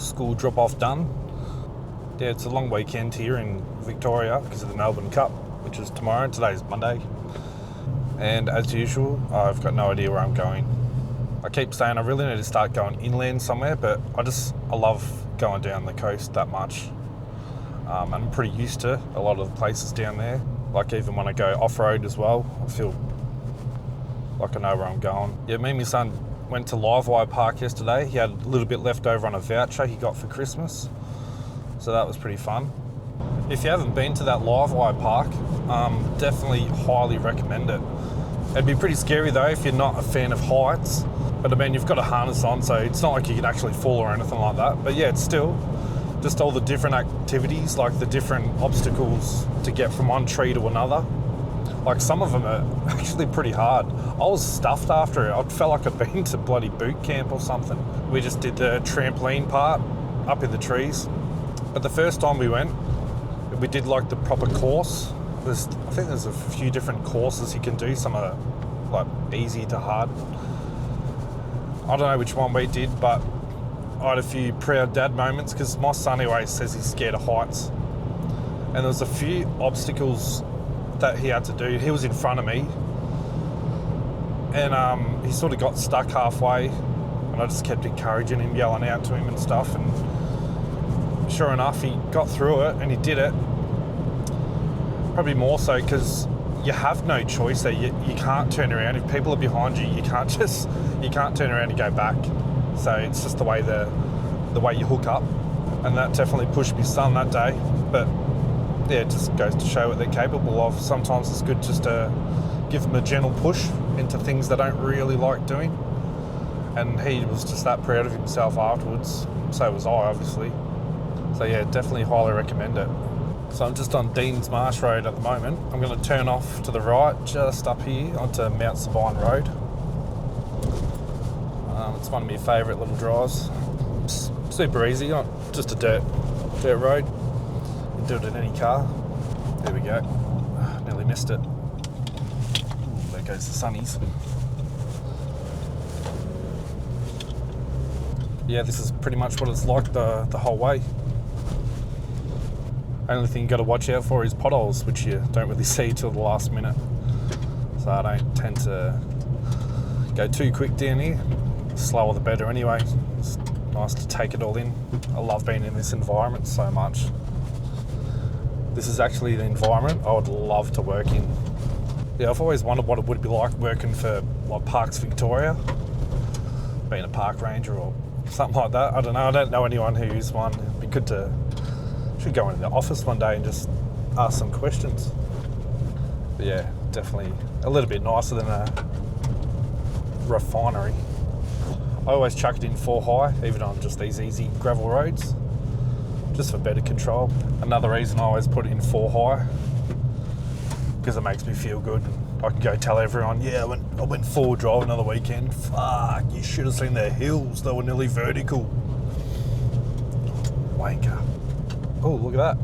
school drop-off done. Yeah, it's a long weekend here in Victoria because of the Melbourne Cup, which is tomorrow. Today's Monday. And as usual, I've got no idea where I'm going. I keep saying I really need to start going inland somewhere, but I love going down the coast that much. I'm pretty used to a lot of the places down there. Like even when I go off-road as well, I feel like I know where I'm going. Yeah, me and my son went to Livewire Park yesterday. He had a little bit left over on a voucher he got for Christmas. So that was pretty fun. If you haven't been to that Livewire Park, definitely highly recommend it. It'd be pretty scary though if you're not a fan of heights. But I mean, you've got a harness on, so it's not like you can actually fall or anything like that. But yeah, it's still just all the different activities, like the different obstacles to get from one tree to another. Like some of them are actually pretty hard. I was stuffed after it. I felt like I'd been to bloody boot camp or something. We just did the trampoline part up in the trees. But the first time we went, we did like the proper course. I think there's a few different courses you can do. Some are like easy to hard. I don't know which one we did, but I had a few proud dad moments because my son always says he's scared of heights. And there was a few obstacles that he had to do. He was in front of me, and he sort of got stuck halfway, and I just kept encouraging him, yelling out to him and stuff, and sure enough he got through it and he did it. Probably more so because you have no choice there. You can't turn around. If people are behind you, you can't turn around and go back. So it's just the way you hook up, and that definitely pushed my son that day. But yeah, it just goes to show what they're capable of. Sometimes it's good just to give them a gentle push into things they don't really like doing. And he was just that proud of himself afterwards. So was I, obviously. So yeah, definitely highly recommend it. So I'm just on Deans Marsh Road at the moment. I'm going to turn off to the right, just up here onto Mount Sabine Road. It's one of my favourite little drives. It's super easy, just a dirt road. You can do it in any car. There we go. Nearly missed it. Ooh, there goes the sunnies. Yeah, this is pretty much what it's like the whole way. Only thing you got to watch out for is potholes, which you don't really see till the last minute. So I don't tend to go too quick down here. Slower the better anyway. It's nice to take it all in. I love being in this environment so much. This is actually the environment I would love to work in. Yeah, I've always wondered what it would be like working for like Parks Victoria, being a park ranger or something like that. I don't know. I don't know anyone who's one. It'd be good to. Should go into the office one day and just ask some questions. But yeah, definitely a little bit nicer than a refinery. I always chuck it in 4 high, even on just these easy gravel roads, just for better control. Another reason I always put it in 4 high, because it makes me feel good. I can go tell everyone, yeah, I went 4 driving on the weekend. Fuck, you should have seen the hills, they were nearly vertical. Wanker. Oh, look at that.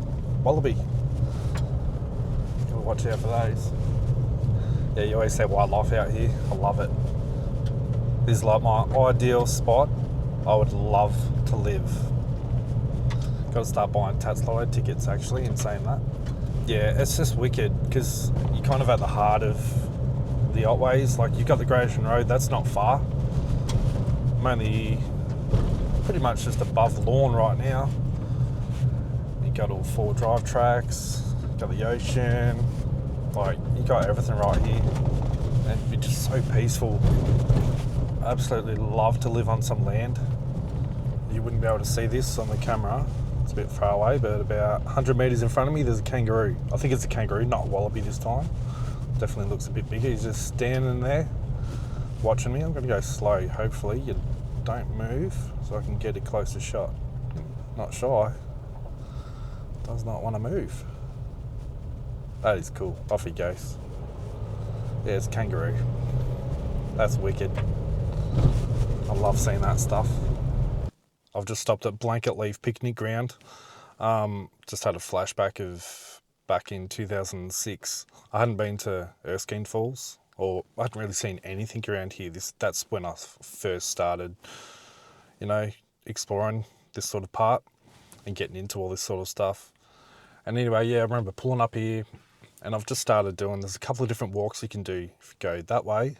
Wallaby. Gotta watch out for those. Yeah, you always say wildlife out here. I love it. This is like my ideal spot. I would love to live. Gotta start buying Tatslide tickets actually, in saying that. Yeah, it's just wicked because you're kind of at the heart of the Otways. Like you've got the Great Ocean Road, that's not far. I'm only pretty much just above Lorne right now. Got all 4 drive tracks, got the ocean, like you got everything right here, and it'd be just so peaceful. I absolutely love to live on some land. You wouldn't be able to see this on the camera, it's a bit far away, but about 100 metres in front of me there's a kangaroo. I think it's a kangaroo, not a wallaby this time. Definitely looks a bit bigger. He's just standing there watching me. I'm going to go slow, hopefully you don't move so I can get a closer shot. Not shy. Does not want to move. That is cool. Off he goes. Yeah, it's a kangaroo. That's wicked. I love seeing that stuff. I've just stopped at Blanket Leaf Picnic Ground. Just had a flashback of back in 2006. I hadn't been to Erskine Falls, or I hadn't really seen anything around here. That's when I first started, exploring this sort of part and getting into all this sort of stuff. And anyway, yeah, I remember pulling up here, and I've just started doing, there's a couple of different walks you can do. If you go that way,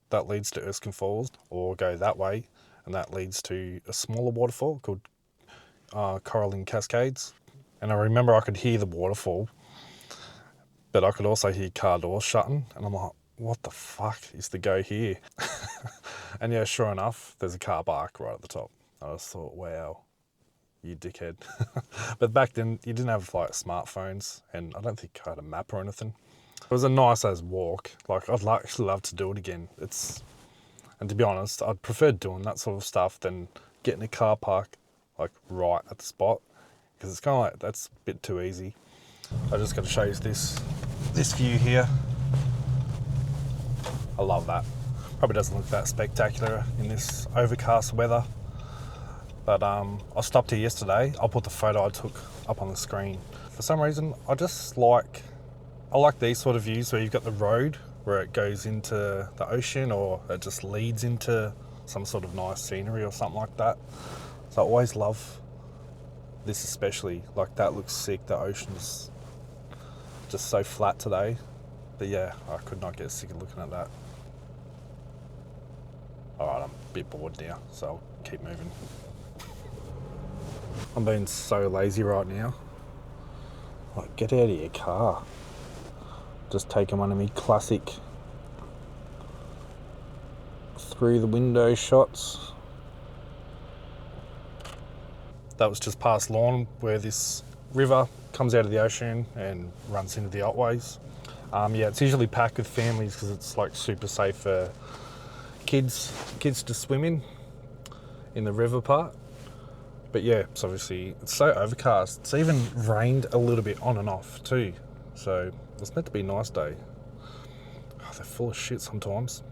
that leads to Erskine Falls, or go that way, and that leads to a smaller waterfall called Coralline Cascades. And I remember I could hear the waterfall, but I could also hear car doors shutting, and I'm like, what the fuck is the go here? And yeah, sure enough, there's a car park right at the top. I just thought, wow, you dickhead. But back then, you didn't have like smartphones, and I don't think I had a map or anything. It was a nice as walk. Like, I'd actually love to do it again. And to be honest, I'd prefer doing that sort of stuff than getting a car park like right at the spot, because it's kind of like, that's a bit too easy. I just got to show you this view here. I love that. Probably doesn't look that spectacular in this overcast weather. But I stopped here yesterday. I'll put the photo I took up on the screen. For some reason, I like these sort of views where you've got the road where it goes into the ocean, or it just leads into some sort of nice scenery or something like that. So I always love this, especially. Like, that looks sick. The ocean's just so flat today. But yeah, I could not get sick of looking at that. Alright, I'm a bit bored now, so I'll keep moving. I'm being so lazy right now. Like, get out of your car. Just taking one of me classic through the window shots. That was just past Lorne, where this river comes out of the ocean and runs into the Otways. Yeah, it's usually packed with families because it's like super safe for kids to swim in the river part. But yeah, it's obviously, it's so overcast. It's even rained a little bit on and off too. So it's meant to be a nice day. Oh, they're full of shit sometimes.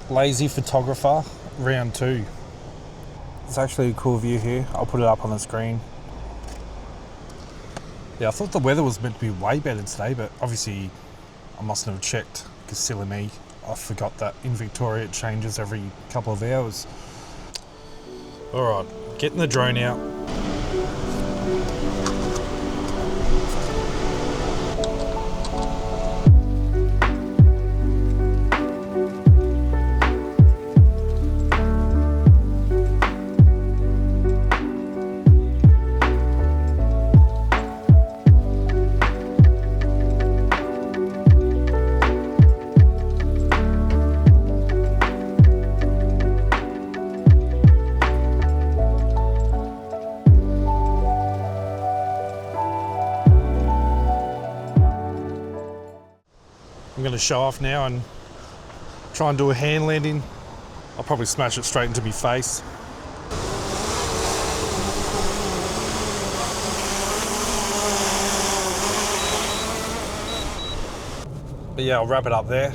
Lazy photographer, round 2. It's actually a cool view here. I'll put it up on the screen. Yeah, I thought the weather was meant to be way better today, but obviously I mustn't have checked, because silly me, I forgot that in Victoria it changes every couple of hours. Alright, getting the drone out. I'm going to show off now and try and do a hand landing. I'll probably smash it straight into my face. But yeah, I'll wrap it up there.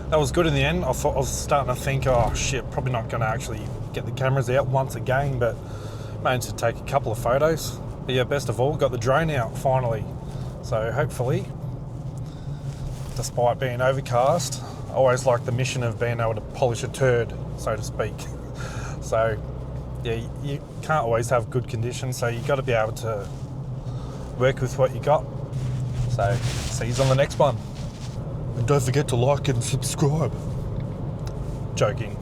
That was good in the end. I was starting to think, oh shit, probably not going to actually get the cameras out once again, but managed to take a couple of photos. But yeah, best of all, got the drone out finally. So hopefully, despite being overcast, I always like the mission of being able to polish a turd, so to speak. So yeah, you can't always have good conditions, so you got to be able to work with what you got. So see you on the next one. And don't forget to like and subscribe. Joking.